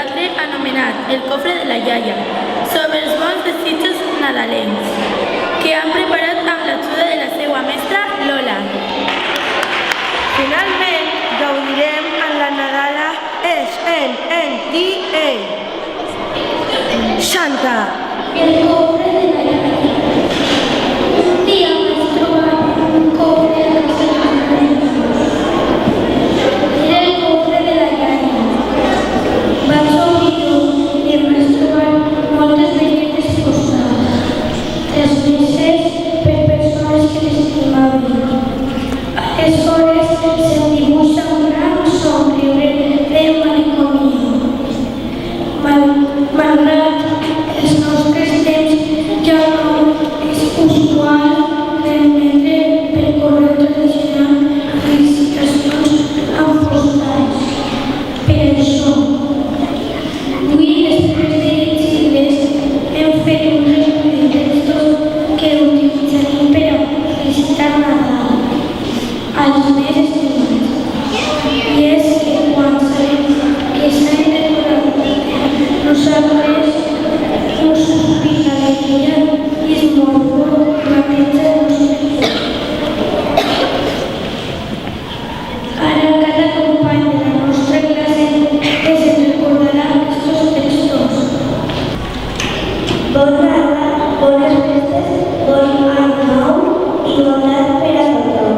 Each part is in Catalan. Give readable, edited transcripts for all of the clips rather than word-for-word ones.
teatre anomenat El cofre de la iaia, sobre els bons desitjos nadalencs, que han preparat amb l'ajuda de la seva mestra Lola. Finalment, gaudirem en la Nadala SNNDA. Santa. El cofre de la iaia. Un dia vaig trobar un cofre a casa meva. Era el cofre de la iaia. Vaig obrir-ho i em vaig trobar moltes velletes postals. Transmeses per persones que l'estimaven. Aleshores se'm dibuixa un gran somriure de manicomio. Malgrat els nostres temps ja no és usual permetre per correu tradicional felicitacions amb postals. Per això, avui, després de llegir-les, hem fet un recull de textos que utilitzarem per a felicitar Nadal als més estimats. I és que quan sabem que s'ha decorat nosaltres us sospita d'alegria i és molt fort la penja de nostres. Ara cada company de la nostra classe es recordarà aquests textos. Bon Nadal, bones festes, bon any nou i bondat per a tothom.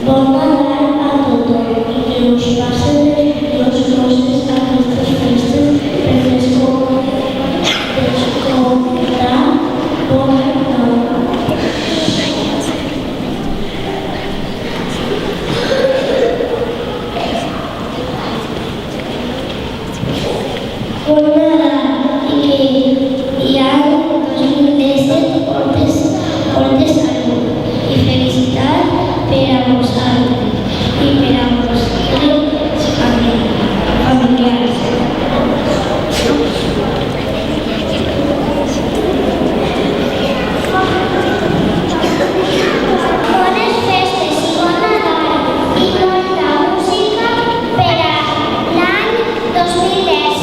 Bon Nadal a tothom i que us passen les coses a aquestes festes per descomptar bon any nou. Bon Nadal i que hi ha 2017 moltes salut i felicitat per a vosaltres i per a vostres familiars. Bones festes i bon Nadal i molta música per a l'any 2010.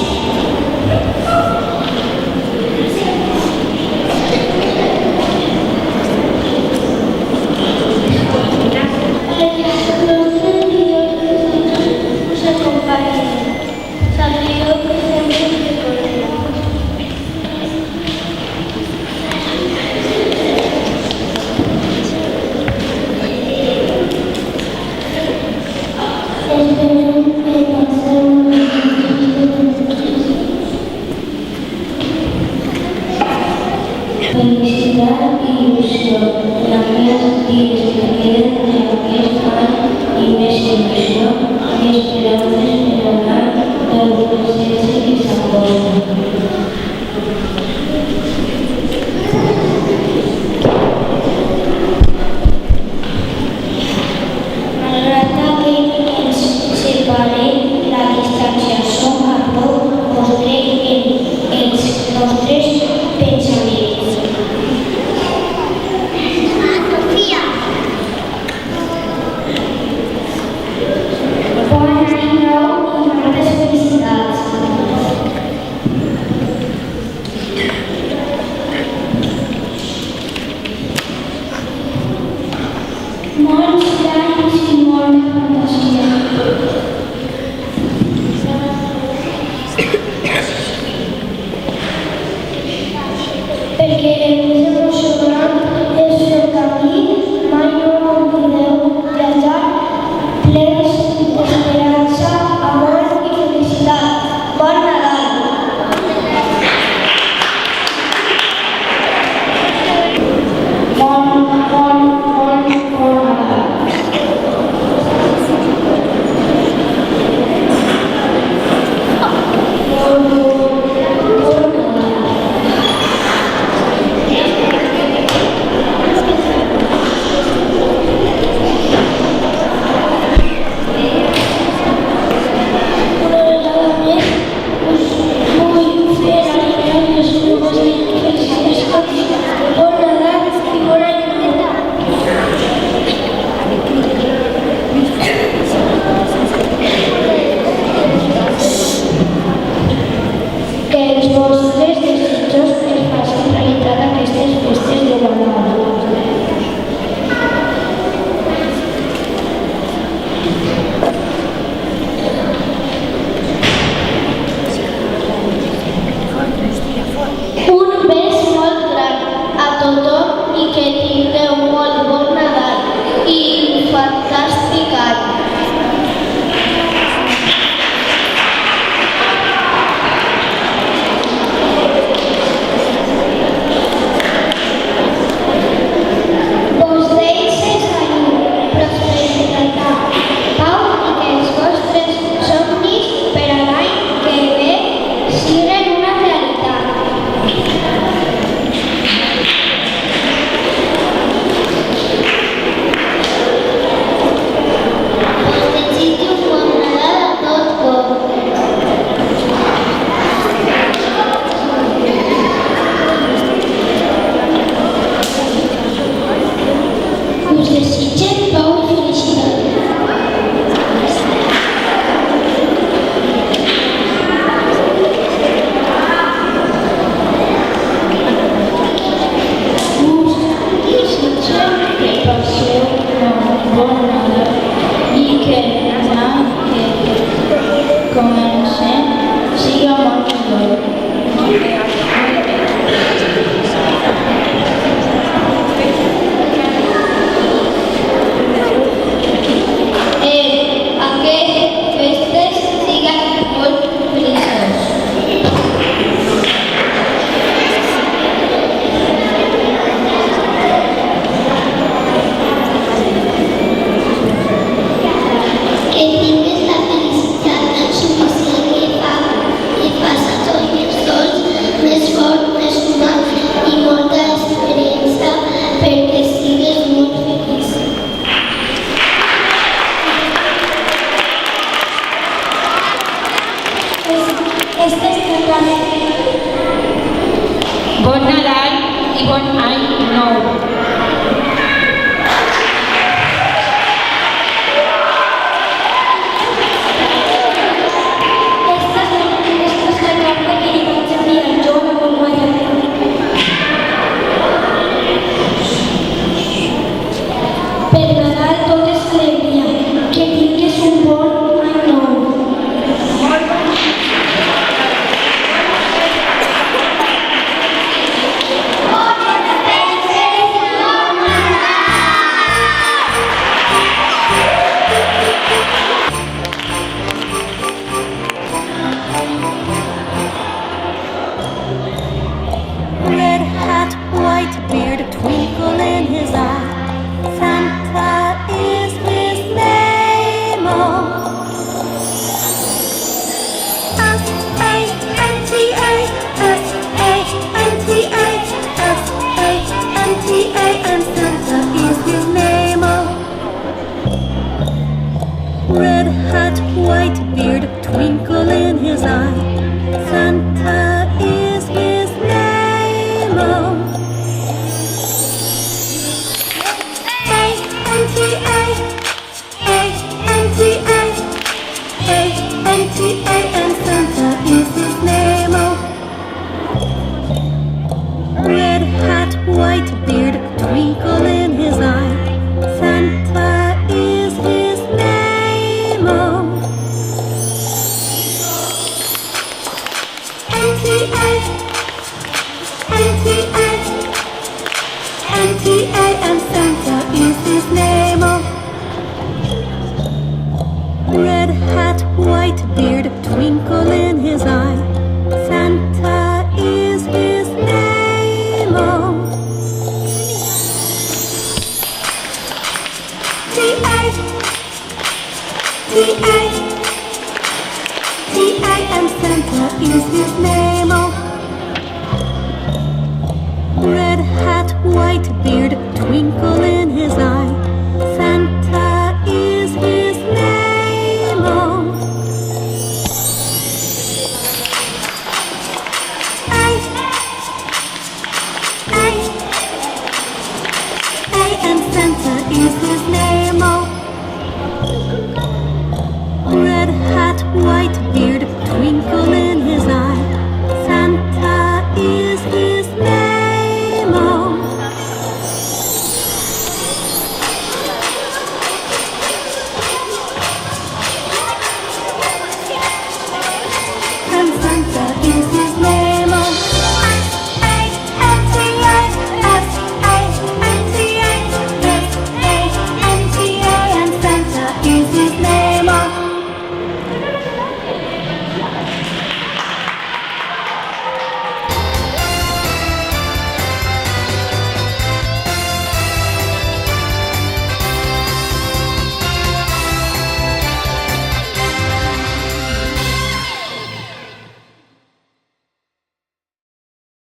Este és el plan. Bon Nadal i bon any nou. Este és el carta que li vaig enviar jo a la Maria. Per Nadal tot és alegria, que tinguis un bon any nou. Red hat, white beard, a twinkle in his eye. Santa is his name. S-A-N-T-A, S-A-N-T-A, S-A-N-T-A, and Santa is his name. Red hat, white beard, a twinkle in his eye. Santa is his name. A-N-T-A, A-N-T-A, A-N-T-A, and Santa is his name. Red hat, white beard, twinkle in his eye. Santa is his name. N-T-A, N-T-A, N-T-A, and Santa is his name. Red hat, white beard, twinkle in his eye. Santa is his name. T-A, T-A, T-A, and Santa is his name.